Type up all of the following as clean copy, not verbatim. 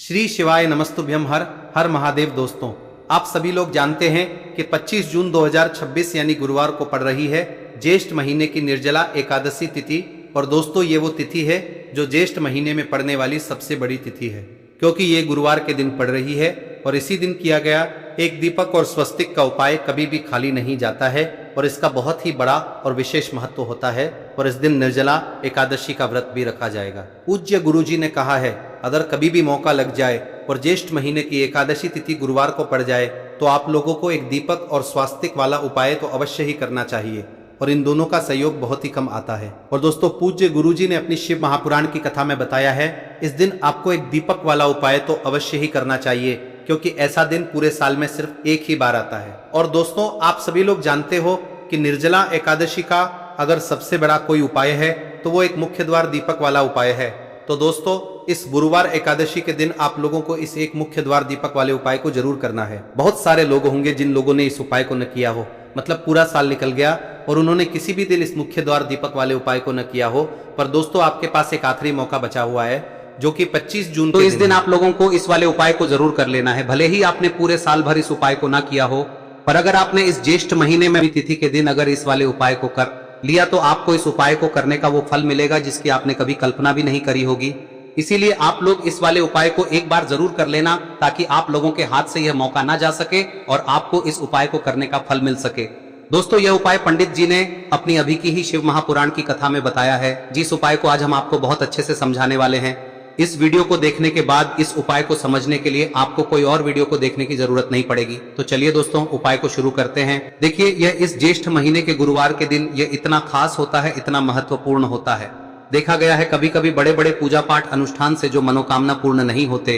श्री शिवाय नमस्तुभ्यम। हर हर महादेव। दोस्तों, आप सभी लोग जानते हैं कि 25 जून 2026 यानी गुरुवार को पड़ रही है ज्येष्ठ महीने की निर्जला एकादशी तिथि। और दोस्तों, ये वो तिथि है जो ज्येष्ठ महीने में पड़ने वाली सबसे बड़ी तिथि है, क्योंकि ये गुरुवार के दिन पड़ रही है। और इसी दिन किया गया एक दीपक और स्वस्तिक का उपाय कभी भी खाली नहीं जाता है और इसका बहुत ही बड़ा और विशेष महत्व होता है। और इस दिन निर्जला एकादशी का व्रत भी रखा जाएगा। पूज्य गुरु जी ने कहा है, अगर कभी भी मौका लग जाए और ज्येष्ठ महीने की एकादशी तिथि गुरुवार को पड़ जाए तो आप लोगों को एक दीपक और स्वास्तिक वाला उपाय तो अवश्य ही करना चाहिए। और इन दोनों का सहयोग बहुत ही कम आता है। और दोस्तों, पूज्य गुरु जी ने अपनी शिव महापुराण की कथा में बताया है, इस दिन आपको एक दीपक वाला उपाय तो अवश्य ही करना चाहिए, क्योंकि ऐसा दिन पूरे साल में सिर्फ एक ही बार आता है। और दोस्तों, आप सभी लोग जानते हो कि निर्जला एकादशी का अगर सबसे बड़ा कोई उपाय है तो वो एक मुख्य द्वार दीपक वाला उपाय है। तो दोस्तों, इस गुरुवार एकादशी के दिन आप लोगों को इस एक मुख्य द्वार दीपक वाले उपाय को जरूर करना है। बहुत सारे लोग होंगे जिन लोगों ने इस उपाय को न किया हो, मतलब पूरा साल निकल गया और उन्होंने किसी भी दिन इस मुख्य द्वार दीपक वाले उपाय को न किया हो। पर दोस्तों, आपके पास एक आखिरी मौका बचा हुआ है, जो कि 25 जून तो इस दिन आप लोगों को इस वाले उपाय को जरूर कर लेना है। भले ही आपने पूरे साल भर इस उपाय को ना किया हो, पर अगर आपने इस ज्येष्ठ महीने में तिथि के दिन अगर इस वाले उपाय को कर लिया तो आपको इस उपाय को करने का वो फल मिलेगा जिसकी आपने कभी कल्पना भी नहीं करी होगी। इसीलिए आप लोग इस वाले उपाय को एक बार जरूर कर लेना, ताकि आप लोगों के हाथ से यह मौका ना जा सके और आपको इस उपाय को करने का फल मिल सके। दोस्तों, यह उपाय पंडित जी ने अपनी अभी की ही शिव महापुराण की कथा में बताया है, जिस उपाय को आज हम आपको बहुत अच्छे से समझाने वाले हैं। इस वीडियो को देखने के बाद इस उपाय को समझने के लिए आपको कोई और वीडियो को देखने की जरूरत नहीं पड़ेगी। तो चलिए दोस्तों, उपाय को शुरू करते हैं। देखिए, यह इस ज्येष्ठ महीने के गुरुवार के दिन यह इतना खास होता है, इतना महत्वपूर्ण होता है। देखा गया है कभी कभी बड़े बड़े पूजा पाठ अनुष्ठान से जो मनोकामना पूर्ण नहीं होते,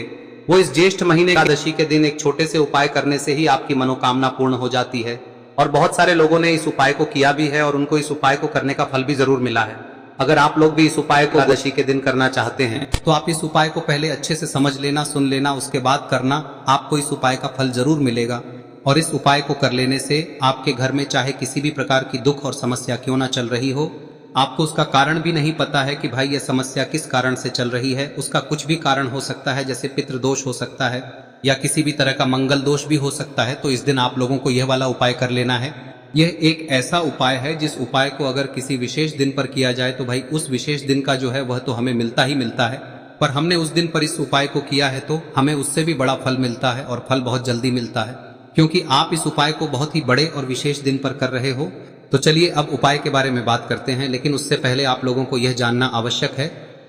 वो इस ज्येष्ठ महीने एकादशी के दिन एक छोटे से उपाय करने से ही आपकी मनोकामना पूर्ण हो जाती है। और बहुत सारे लोगों ने इस उपाय को किया भी है और उनको इस उपाय को करने का फल भी जरूर मिला है। अगर आप लोग भी इस उपाय को एकादशी के दिन करना चाहते हैं तो आप इस उपाय को पहले अच्छे से समझ लेना, सुन लेना, उसके बाद करना। आपको इस उपाय का फल जरूर मिलेगा। और इस उपाय को कर लेने से आपके घर में चाहे किसी भी प्रकार की दुख और समस्या क्यों ना चल रही हो, आपको उसका कारण भी नहीं पता है कि भाई यह समस्या किस कारण से चल रही है, उसका कुछ भी कारण हो सकता है, जैसे पितृदोष हो सकता है या किसी भी तरह का मंगल दोष भी हो सकता है। तो इस दिन आप लोगों को यह वाला उपाय कर लेना है। यह एक ऐसा उपाय है जिस उपाय को अगर किसी विशेष दिन पर किया जाए तो भाई उस विशेष दिन का जो है वह तो हमें मिलता ही मिलता है। पर हमने उस दिन पर इस उपाय को किया है तो हमें उससे भी बड़ा फल मिलता है, और फल बहुत जल्दी मिलता है, क्योंकि आप इस उपाय को बहुत ही बड़े और विशेष दिन पर कर रहे हो। तो चलिए अब उपाय के बारे में बात करते हैं, लेकिन उससे पहले आप लोगों को यह जानना आवश्यक है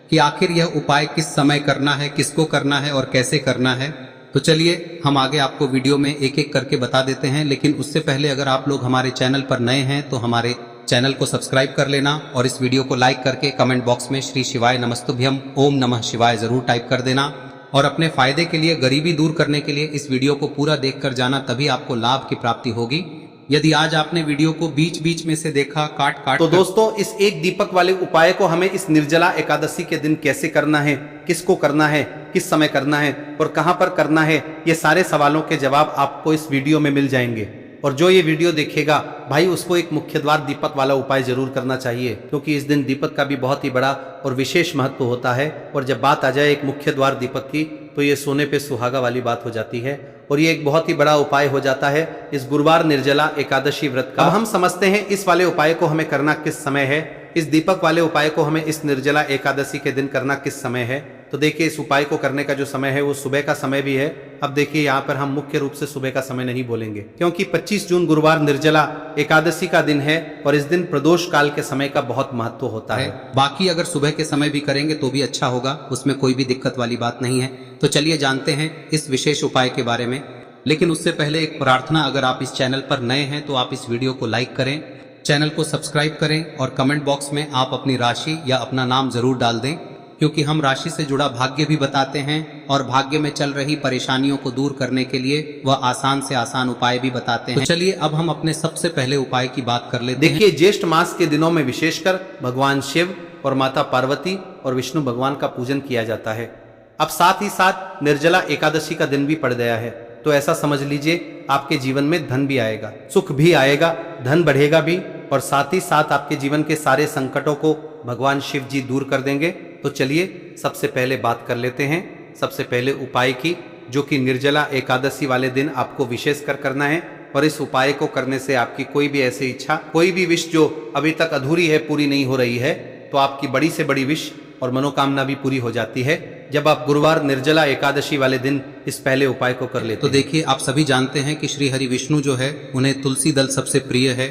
कि आखिर यह उपाय किस समय करना है, किसको करना है और कैसे करना है। तो चलिए हम आगे आपको वीडियो में एक एक करके बता देते हैं। लेकिन उससे पहले अगर आप लोग हमारे चैनल पर नए हैं तो हमारे चैनल को सब्सक्राइब कर लेना और इस वीडियो को लाइक करके कमेंट बॉक्स में श्री शिवाय नमस्तुभ्यम ओम नमः शिवाय जरूर टाइप कर देना। और अपने फायदे के लिए, गरीबी दूर करने के लिए इस वीडियो को पूरा देखकर जाना, तभी आपको लाभ की प्राप्ति होगी। यदि आज आपने वीडियो को बीच बीच में से देखा, काट तो दोस्तों, इस एक दीपक वाले उपाय को हमें इस निर्जला एकादशी के दिन कैसे करना है, किसको करना है, किस समय करना है और कहां पर करना है, ये सारे सवालों के जवाब आपको इस वीडियो में मिल जाएंगे। और जो ये वीडियो देखेगा भाई, उसको एक मुख्य द्वार दीपक वाला उपाय जरूर करना चाहिए, क्योंकि इस दिन दीपक का भी बहुत ही बड़ा और विशेष महत्व होता है। और जब बात आ जाए एक मुख्य द्वार दीपक की, तो ये सोने पे सुहागा वाली बात हो जाती है और ये एक बहुत ही बड़ा उपाय हो जाता है इस गुरुवार निर्जला एकादशी व्रत का। अब हम समझते हैं इस वाले उपाय को हमें करना किस समय है, इस दीपक वाले उपाय को हमें इस निर्जला एकादशी के दिन करना किस समय है। तो देखिए, इस उपाय को करने का जो समय है वो सुबह का समय भी है। अब देखिए, यहाँ पर हम मुख्य रूप से सुबह का समय नहीं बोलेंगे, क्योंकि 25 जून गुरुवार निर्जला एकादशी का दिन है और इस दिन प्रदोष काल के समय का बहुत महत्व होता है। बाकी अगर सुबह के समय भी करेंगे तो भी अच्छा होगा, उसमें कोई भी दिक्कत वाली बात नहीं है। तो चलिए जानते हैं इस विशेष उपाय के बारे में। लेकिन उससे पहले एक प्रार्थना, अगर आप इस चैनल पर नए हैं तो आप इस वीडियो को लाइक करें, चैनल को सब्सक्राइब करें और कमेंट बॉक्स में आप अपनी राशि या अपना नाम जरूर डाल दें, क्योंकि हम राशि से जुड़ा भाग्य भी बताते हैं और भाग्य में चल रही परेशानियों को दूर करने के लिए वह आसान से आसान उपाय भी बताते हैं। तो चलिए अब हम अपने सबसे पहले उपाय की बात कर लेते हैं। देखिए, ज्येष्ठ मास के दिनों में विशेषकर भगवान शिव और माता पार्वती और विष्णु भगवान का पूजन किया जाता है। अब साथ ही साथ निर्जला एकादशी का दिन भी पड़ गया है, तो ऐसा समझ लीजिए आपके जीवन में धन भी आएगा, सुख भी आएगा, धन बढ़ेगा भी, और साथ ही साथ आपके जीवन के सारे संकटों को भगवान शिव जी दूर कर देंगे। तो चलिए सबसे पहले बात कर लेते हैं सबसे पहले उपाय की, जो कि निर्जला एकादशी वाले दिन आपको विशेष कर करना है। और इस उपाय को करने से आपकी कोई भी ऐसी इच्छा, कोई भी विश जो अभी तक अधूरी है, पूरी नहीं हो रही है, तो आपकी बड़ी से बड़ी विश और मनोकामना भी पूरी हो जाती है जब आप गुरुवार निर्जला एकादशी वाले दिन इस पहले उपाय को कर लेते तो हैं। देखिए, आप सभी जानते हैं कि श्री हरि विष्णु जो है, उन्हें तुलसी दल सबसे प्रिय है।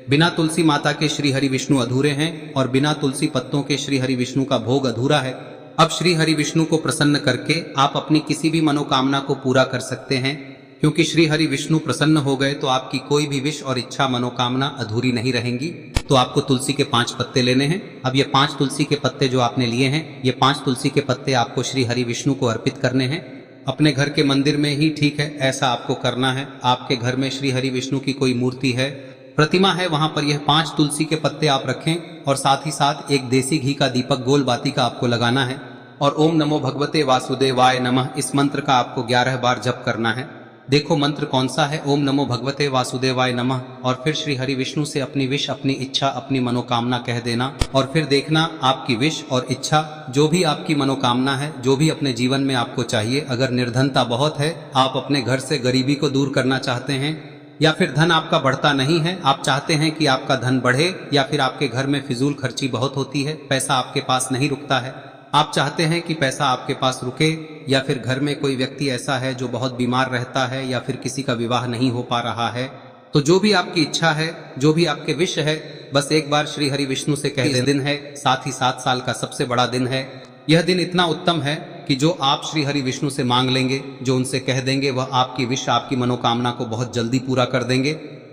बिना तुलसी माता के श्री हरि विष्णु अधूरे हैं और बिना तुलसी पत्तों के श्री हरि विष्णु का भोग अधूरा है। अब श्री हरि विष्णु को प्रसन्न करके आप अपनी किसी भी मनोकामना को पूरा कर सकते हैं, क्योंकि श्री हरि विष्णु प्रसन्न हो गए तो आपकी कोई भी विश और इच्छा मनोकामना अधूरी नहीं रहेंगी। तो आपको तुलसी के 5 पत्ते लेने हैं। अब ये 5 तुलसी के पत्ते जो आपने लिए हैं, ये 5 तुलसी के पत्ते आपको श्री हरि विष्णु को अर्पित करने हैं। अपने घर के मंदिर में ही ठीक है, ऐसा आपको करना है। आपके घर में श्री हरि विष्णु की कोई मूर्ति है, प्रतिमा है, वहां पर यह 5 तुलसी के पत्ते आप रखें और साथ ही साथ एक देसी घी का दीपक गोल बाती का आपको लगाना है और ओम नमो भगवते वासुदेवाय नमः इस मंत्र का आपको 11 बार जप करना है। देखो मंत्र कौन सा है, ओम नमो भगवते वासुदेवाय नमः, और फिर श्री हरि विष्णु से अपनी विश, अपनी इच्छा, अपनी मनोकामना कह देना और फिर देखना आपकी विश और इच्छा, जो भी आपकी मनोकामना है, जो भी अपने जीवन में आपको चाहिए। अगर निर्धनता बहुत है, आप अपने घर से गरीबी को दूर करना चाहते हैं, या फिर धन आपका बढ़ता नहीं है, आप चाहते हैं कि आपका धन बढ़े, या फिर आपके घर में फिजूल खर्ची बहुत होती है, पैसा आपके पास नहीं रुकता है, आप चाहते हैं कि पैसा आपके पास रुके, या फिर घर में कोई व्यक्ति ऐसा है जो बहुत बीमार रहता है, या फिर किसी का विवाह नहीं हो पा रहा है, तो जो भी आपकी इच्छा है, जो भी आपके विश है, बस एक बार श्री हरि विष्णु से कह दिन है। साथ ही 7 साल का सबसे बड़ा दिन है। यह दिन इतना उत्तम है कि जो आप श्री हरि विष्णु से मांग लेंगे, जो उनसे कह देंगे, वह आपकी विश, आपकी मनोकामना को बहुत जल्दी पूरा कर देंगे।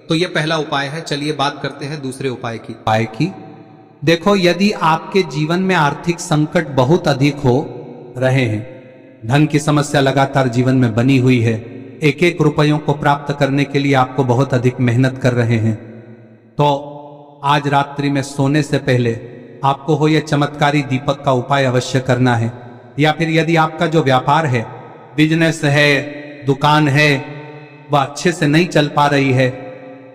तो यह पहला उपाय है। चलिए बात करते हैं दूसरे उपाय की। देखो, यदि आपके जीवन में आर्थिक संकट बहुत अधिक हो रहे हैं, धन की समस्या लगातार जीवन में बनी हुई है, एक एक रुपयों को प्राप्त करने के लिए आपको बहुत अधिक मेहनत कर रहे हैं, तो आज रात्रि में सोने से पहले आपको हो यह चमत्कारी दीपक का उपाय अवश्य करना है। या फिर यदि आपका जो व्यापार है, बिजनेस है, दुकान है, वह अच्छे से नहीं चल पा रही है,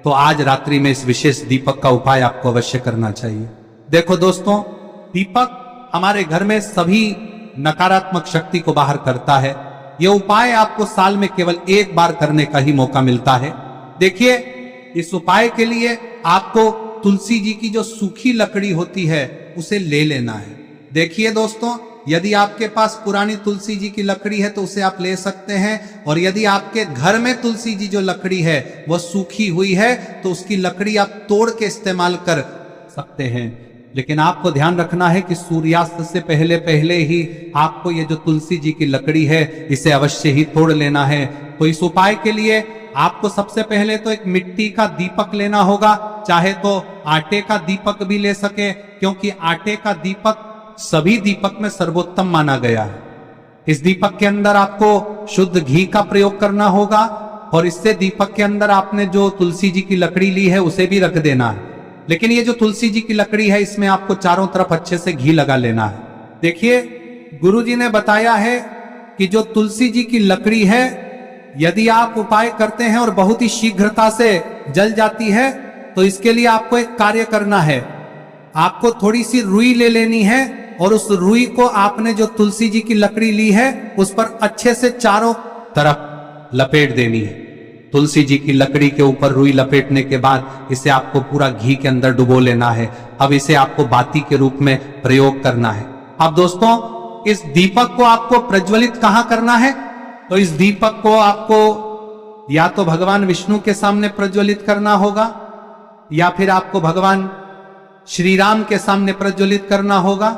तो आज रात्रि में इस विशेष दीपक का उपाय आपको अवश्य करना चाहिए। देखो दोस्तों, दीपक हमारे घर में सभी नकारात्मक शक्ति को बाहर करता है। यह उपाय आपको साल में केवल एक बार करने का ही मौका मिलता है। देखिए, इस उपाय के लिए आपको तुलसी जी की जो सूखी लकड़ी होती है उसे ले लेना है। देखिए दोस्तों, यदि आपके पास पुरानी तुलसी जी की लकड़ी है तो उसे आप ले सकते हैं, और यदि आपके घर में तुलसी जी जो लकड़ी है वह सूखी हुई है तो उसकी लकड़ी आप तोड़ के इस्तेमाल कर सकते हैं। लेकिन आपको ध्यान रखना है कि सूर्यास्त से पहले पहले ही आपको ये जो तुलसी जी की लकड़ी है इसे अवश्य ही तोड़ लेना है। तो इस उपाय के लिए आपको सबसे पहले तो एक मिट्टी का दीपक लेना होगा, चाहे तो आटे का दीपक भी ले सके, क्योंकि आटे का दीपक सभी दीपक में सर्वोत्तम माना गया है। इस दीपक के अंदर आपको शुद्ध घी का प्रयोग करना होगा, और इससे दीपक के अंदर आपने जो तुलसी जी की लकड़ी ली है उसे भी रख देना है। लेकिन ये जो तुलसी जी की लकड़ी है, इसमें आपको चारों तरफ अच्छे से घी लगा लेना है। देखिए, गुरुजी ने बताया है कि जो तुलसी जी की लकड़ी है, यदि आप उपाय करते हैं और बहुत ही शीघ्रता से जल जाती है, तो इसके लिए आपको एक कार्य करना है। आपको थोड़ी सी रुई ले लेनी है और उस रुई को आपने जो तुलसी जी की लकड़ी ली है उस पर अच्छे से चारों तरफ लपेट देनी है। तुलसी जी की लकड़ी के ऊपर रुई लपेटने के बाद इसे आपको पूरा घी के अंदर डुबो लेना है। अब इसे आपको बाती के रूप में प्रयोग करना है। अब दोस्तों, इस दीपक को आपको प्रज्वलित कहां करना है? तो इस दीपक को आपको या तो भगवान विष्णु के सामने प्रज्वलित करना होगा, या फिर आपको भगवान श्री राम के सामने प्रज्वलित करना होगा,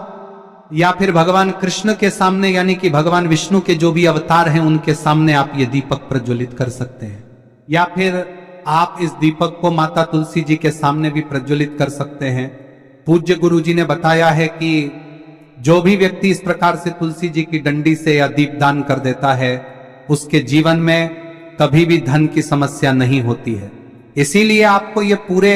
या फिर भगवान कृष्ण के सामने, यानी कि भगवान विष्णु के जो भी अवतार हैं उनके सामने आप ये दीपक प्रज्वलित कर सकते हैं। या फिर आप इस दीपक को माता तुलसी जी के सामने भी प्रज्वलित कर सकते हैं। पूज्य गुरु जी ने बताया है कि जो भी व्यक्ति इस प्रकार से तुलसी जी की डंडी से या दीपदान कर देता है, उसके जीवन में कभी भी धन की समस्या नहीं होती है। इसीलिए आपको ये पूरे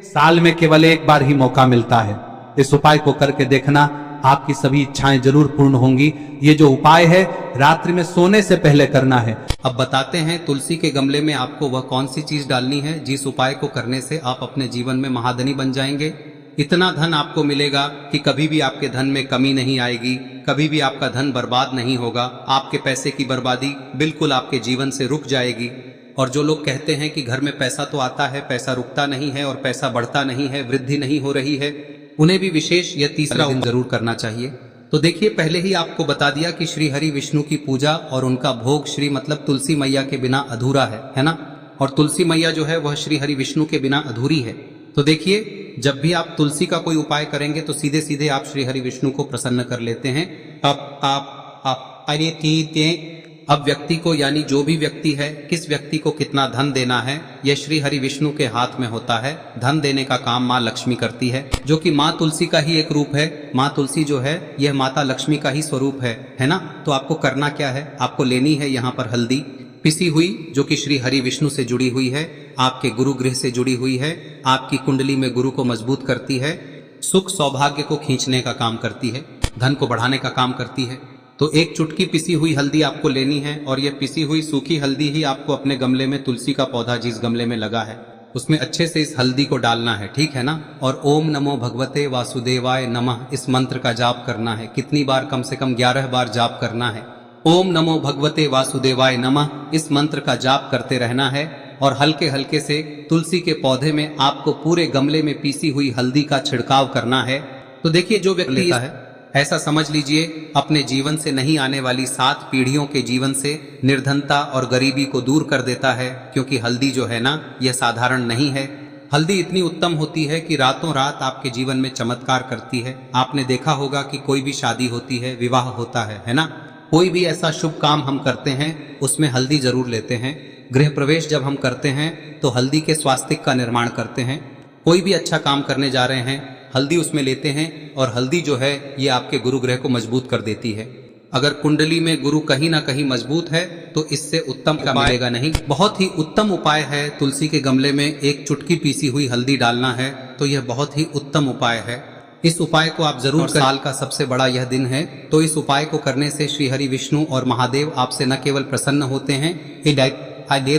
साल में केवल एक बार ही मौका मिलता है। इस उपाय को करके देखना, आपकी सभी इच्छाएं जरूर पूर्ण होंगी। ये जो उपाय है रात्रि में सोने से पहले करना है। अब बताते हैं तुलसी के गमले में आपको वह कौन सी चीज डालनी है जिस उपाय को करने से आप अपने जीवन में महाधनी बन जाएंगे। इतना धन आपको मिलेगा कि कभी भी आपके धन में कमी नहीं आएगी, कभी भी आपका धन बर्बाद नहीं होगा। आपके पैसे की बर्बादी बिल्कुल आपके जीवन से रुक जाएगी। और जो लोग कहते हैं कि घर में पैसा तो आता है, पैसा रुकता नहीं है और पैसा बढ़ता नहीं है, वृद्धि नहीं हो रही है, उन्हें भी विशेष यह तीसरा दिन जरूर करना चाहिए। तो देखिए, पहले ही आपको बता दिया कि श्री हरि विष्णु की पूजा और उनका भोग श्री मतलब तुलसी मैया के बिना अधूरा है ना। और तुलसी मैया जो है वह श्री हरि विष्णु के बिना अधूरी है। तो देखिए, जब भी आप तुलसी का कोई उपाय करेंगे तो सीधे सीधे आप श्री हरि विष्णु को प्रसन्न कर लेते हैं। अब व्यक्ति को, यानी जो भी व्यक्ति है, किस व्यक्ति को कितना धन देना है, यह श्री हरि विष्णु के हाथ में होता है। धन देने का काम माँ लक्ष्मी करती है, जो कि माँ तुलसी का ही एक रूप है। माँ तुलसी जो है यह माता लक्ष्मी का ही स्वरूप है ना। तो आपको करना क्या है, आपको लेनी है यहाँ पर हल्दी पिसी हुई, जो कि श्री हरि विष्णु से जुड़ी हुई है, आपके गुरु गृह से जुड़ी हुई है, आपकी कुंडली में गुरु को मजबूत करती है, सुख सौभाग्य को खींचने का काम करती है, धन को बढ़ाने का काम करती है। तो एक चुटकी पिसी हुई हल्दी आपको लेनी है और यह पिसी हुई सूखी हल्दी ही आपको अपने गमले में, तुलसी का पौधा जिस गमले में लगा है उसमें अच्छे से इस हल्दी को डालना है, ठीक है ना। और ओम नमो भगवते वासुदेवाय नमः इस मंत्र का जाप करना है। कितनी बार? कम से कम 11 बार जाप करना है। ओम नमो भगवते वासुदेवाय नमः इस मंत्र का जाप करते रहना है और हल्के हल्के से तुलसी के पौधे में आपको पूरे गमले में पीसी हुई हल्दी का छिड़काव करना है। तो देखिए, जो व्यक्ति लेता है, ऐसा समझ लीजिए अपने जीवन से नहीं आने वाली 7 पीढ़ियों के जीवन से निर्धनता और गरीबी को दूर कर देता है। क्योंकि हल्दी जो है ना, यह साधारण नहीं है। हल्दी इतनी उत्तम होती है कि रातों रात आपके जीवन में चमत्कार करती है। आपने देखा होगा कि कोई भी शादी होती है, विवाह होता है ना, कोई भी ऐसा शुभ काम हम करते हैं उसमें हल्दी जरूर लेते हैं। गृह प्रवेश जब हम करते हैं तो हल्दी के स्वास्तिक का निर्माण करते हैं। कोई भी अच्छा काम करने जा रहे हैं, हल्दी उसमें लेते हैं और हल्दी जो है ये आपके गुरु ग्रह को मजबूत कर देती है। अगर कुंडली में गुरु कहीं ना कहीं मजबूत है तो इससे उत्तम का मिलेगा नहीं। बहुत ही उत्तम उपाय है, तुलसी के गमले में एक चुटकी पीसी हुई हल्दी डालना है। तो यह बहुत ही उत्तम उपाय है। इस उपाय को आप जरूर करें। साल का सबसे बड़ा यह दिन है, तो इस उपाय को करने से श्री हरि विष्णु और महादेव आपसे न केवल प्रसन्न होते हैं,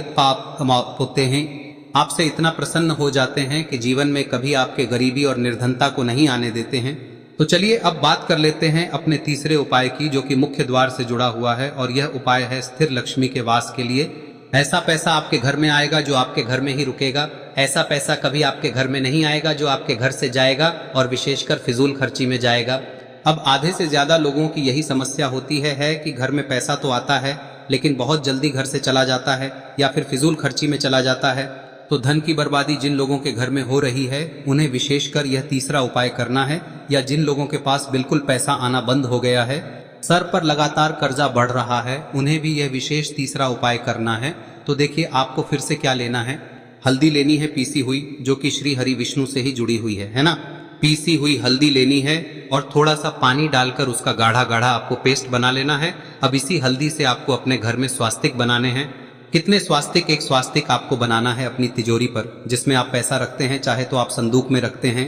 पाप होते हैं, आपसे इतना प्रसन्न हो जाते हैं कि जीवन में कभी आपके गरीबी और निर्धनता को नहीं आने देते हैं। तो चलिए अब बात कर लेते हैं अपने तीसरे उपाय की, जो कि मुख्य द्वार से जुड़ा हुआ है। और यह उपाय है स्थिर लक्ष्मी के वास के लिए। ऐसा पैसा आपके घर में आएगा जो आपके घर में ही रुकेगा। ऐसा पैसा कभी आपके घर में नहीं आएगा जो आपके घर से जाएगा और विशेषकर फिजूल खर्ची में जाएगा। अब आधे से ज्यादा लोगों की यही समस्या होती है कि घर में पैसा तो आता है लेकिन बहुत जल्दी घर से चला जाता है या फिर फिजूल खर्ची में चला जाता है। तो धन की बर्बादी जिन लोगों के घर में हो रही है उन्हें विशेषकर यह तीसरा उपाय करना है। या जिन लोगों के पास बिल्कुल पैसा आना बंद हो गया है, सर पर लगातार कर्जा बढ़ रहा है, उन्हें भी यह विशेष तीसरा उपाय करना है। तो देखिए, आपको फिर से क्या लेना है, हल्दी लेनी है पीसी हुई, जो कि श्री हरि विष्णु से ही जुड़ी हुई है ना। पीसी हुई हल्दी लेनी है और थोड़ा सा पानी डालकर उसका गाढ़ा गाढ़ा आपको पेस्ट बना लेना है। अब इसी हल्दी से आपको अपने घर में स्वास्तिक बनाने हैं। कितने स्वास्तिक? एक स्वास्तिक आपको बनाना है अपनी तिजोरी पर, जिसमें आप पैसा रखते हैं। चाहे तो आप संदूक में रखते हैं,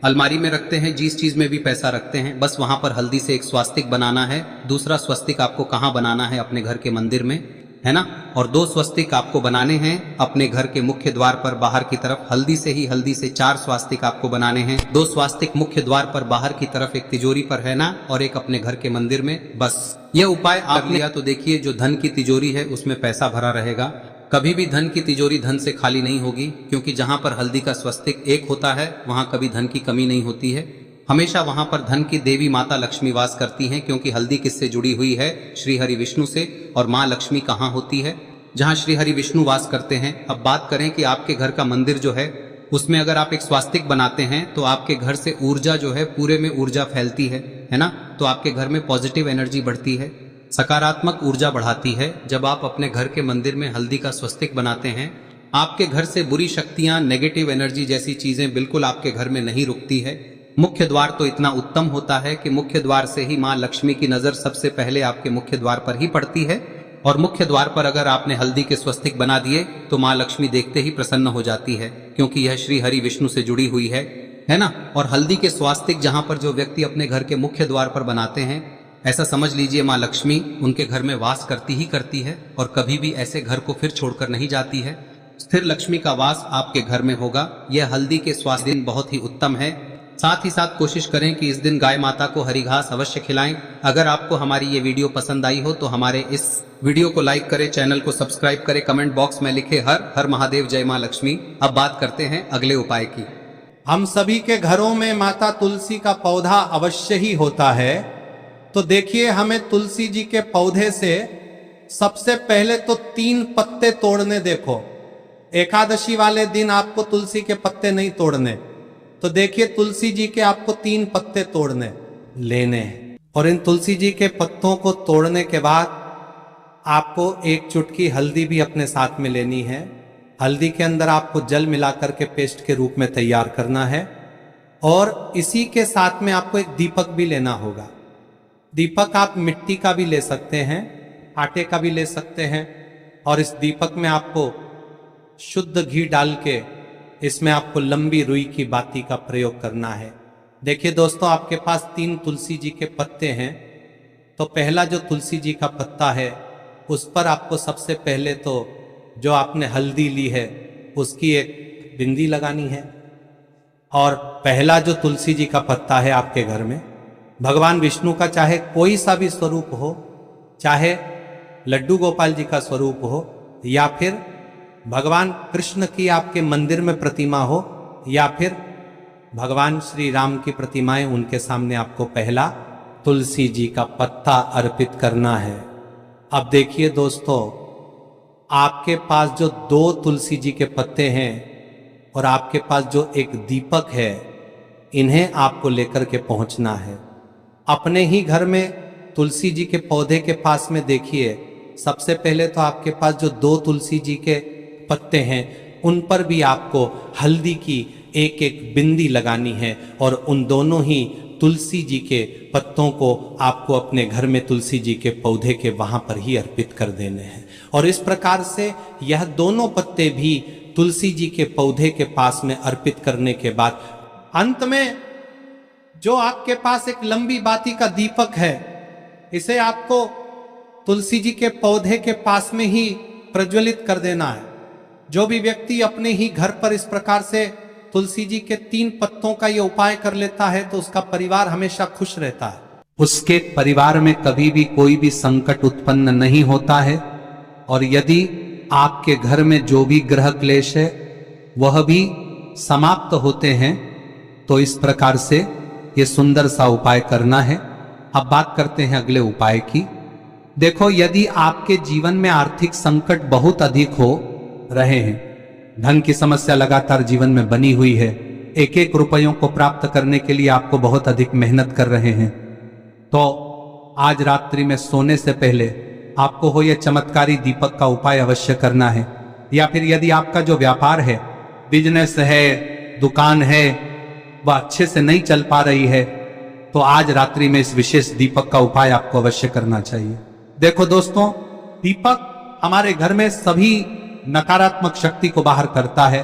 अलमारी में रखते हैं, जिस चीज में भी पैसा रखते हैं, बस वहां पर हल्दी से एक स्वास्तिक बनाना है। दूसरा स्वस्तिक आपको कहाँ बनाना है? अपने घर के मंदिर में, है ना। और 2 स्वस्तिक आपको बनाने हैं अपने घर के मुख्य द्वार पर बाहर की तरफ। हल्दी से 4 स्वास्तिक आपको बनाने हैं। 2 स्वास्तिक मुख्य द्वार पर बाहर की तरफ, एक तिजोरी पर, है ना, और एक अपने घर के मंदिर में। बस यह उपाय आप लिया तो देखिए, जो धन की तिजोरी है उसमें पैसा भरा रहेगा। कभी भी धन की तिजोरी धन से खाली नहीं होगी, क्योंकि जहां पर हल्दी का स्वस्तिक एक होता है वहां कभी धन की कमी नहीं होती है। हमेशा वहां पर धन की देवी माता लक्ष्मी वास करती हैं, क्योंकि हल्दी किससे जुड़ी हुई है? श्री हरि विष्णु से। और माँ लक्ष्मी कहाँ होती है? जहाँ श्री हरि विष्णु वास करते हैं। अब बात करें कि आपके घर का मंदिर जो है उसमें अगर आप एक स्वास्तिक बनाते हैं तो आपके घर से ऊर्जा जो है, पूरे में ऊर्जा फैलती है ना। तो आपके घर में पॉजिटिव एनर्जी बढ़ती है, सकारात्मक ऊर्जा बढ़ाती है। जब आप अपने घर के मंदिर में हल्दी का स्वस्तिक बनाते हैं, आपके घर से बुरी शक्तियां, नेगेटिव एनर्जी जैसी चीजें बिल्कुल आपके घर में नहीं रुकती है। मुख्य द्वार तो इतना उत्तम होता है कि मुख्य द्वार से ही माँ लक्ष्मी की नजर सबसे पहले आपके मुख्य द्वार पर ही पड़ती है। और मुख्य द्वार पर अगर आपने हल्दी के स्वस्तिक बना दिए तो माँ लक्ष्मी देखते ही प्रसन्न हो जाती है, क्योंकि यह श्री हरि विष्णु से जुड़ी हुई है ना। और हल्दी के स्वास्तिक जहां पर जो व्यक्ति अपने घर के मुख्य द्वार पर बनाते हैं, ऐसा समझ लीजिए माँ लक्ष्मी उनके घर में वास करती ही करती है और कभी भी ऐसे घर को फिर छोड़कर नहीं जाती है। स्थिर लक्ष्मी का वास आपके घर में होगा। यह हल्दी के स्वास्थ्य दिन बहुत ही उत्तम है। साथ ही साथ कोशिश करें कि इस दिन गाय माता को हरी घास अवश्य खिलाएं। अगर आपको हमारी ये वीडियो पसंद आई हो तो हमारे इस वीडियो को लाइक करें, चैनल को सब्सक्राइब करें, कमेंट बॉक्स में लिखे हर हर महादेव, जय मां लक्ष्मी। अब बात करते हैं अगले उपाय की। हम सभी के घरों में माता तुलसी का पौधा अवश्य ही होता है। तो देखिए, हमें तुलसी जी के पौधे से सबसे पहले तो 3 पत्ते तोड़ने। देखो, एकादशी वाले दिन आपको तुलसी के पत्ते नहीं तोड़ने। तो देखिए, तुलसी जी के आपको 3 पत्ते तोड़ने लेने हैं। और इन तुलसी जी के पत्तों को तोड़ने के बाद आपको 1 चुटकी हल्दी भी अपने साथ में लेनी है। हल्दी के अंदर आपको जल मिलाकर के पेस्ट के रूप में तैयार करना है। और इसी के साथ में आपको एक दीपक भी लेना होगा। दीपक आप मिट्टी का भी ले सकते हैं, आटे का भी ले सकते हैं। और इस दीपक में आपको शुद्ध घी डाल के इसमें आपको लंबी रुई की बाती का प्रयोग करना है। देखिए दोस्तों, आपके पास 3 तुलसी जी के पत्ते हैं। तो पहला जो तुलसी जी का पत्ता है उस पर आपको सबसे पहले तो जो आपने हल्दी ली है उसकी एक बिंदी लगानी है। और पहला जो तुलसी जी का पत्ता है आपके घर में, भगवान विष्णु का चाहे कोई सा भी स्वरूप हो, चाहे लड्डू गोपाल जी का स्वरूप हो, या फिर भगवान कृष्ण की आपके मंदिर में प्रतिमा हो, या फिर भगवान श्री राम की प्रतिमाएं, उनके सामने आपको पहला तुलसी जी का पत्ता अर्पित करना है। अब देखिए दोस्तों, आपके पास जो 2 तुलसी जी के पत्ते हैं और आपके पास जो एक दीपक है, इन्हें आपको लेकर के पहुंचना है। अपने ही घर में तुलसी जी के पौधे के पास में देखिए, सबसे पहले तो आपके पास जो 2 तुलसी जी के पत्ते हैं उन पर भी आपको हल्दी की एक एक बिंदी लगानी है। और उन दोनों ही तुलसी जी के पत्तों को आपको अपने घर में तुलसी जी के पौधे के वहां पर ही अर्पित कर देने हैं। और इस प्रकार से यह दोनों पत्ते भी तुलसी जी के पौधे के पास में अर्पित करने के बाद अंत में जो आपके पास एक लंबी बाती का दीपक है, इसे आपको तुलसी जी के पौधे के पास में ही प्रज्वलित कर देना है। जो भी व्यक्ति अपने ही घर पर इस प्रकार से तुलसी जी के 3 पत्तों का यह उपाय कर लेता है तो उसका परिवार हमेशा खुश रहता है। उसके परिवार में कभी भी कोई भी संकट उत्पन्न नहीं होता है। और यदि आपके घर में जो भी ग्रह क्लेश है वह भी समाप्त होते हैं। तो इस प्रकार से ये सुंदर सा उपाय करना है। अब बात करते हैं अगले उपाय की। देखो, यदि आपके जीवन में आर्थिक संकट बहुत अधिक हो रहे हैं, धन की समस्या लगातार जीवन में बनी हुई है, एक एक रुपयों को प्राप्त करने के लिए आपको बहुत अधिक मेहनत कर रहे हैं, तो आज रात्रि में सोने से पहले आपको हो यह चमत्कारी दीपक का उपाय अवश्य करना है। या फिर यदि आपका जो व्यापार है, बिजनेस है, दुकान है, वह अच्छे से नहीं चल पा रही है, तो आज रात्रि में इस विशेष दीपक का उपाय आपको अवश्य करना चाहिए। देखो दोस्तों, दीपक हमारे घर में सभी नकारात्मक शक्ति को बाहर करता है।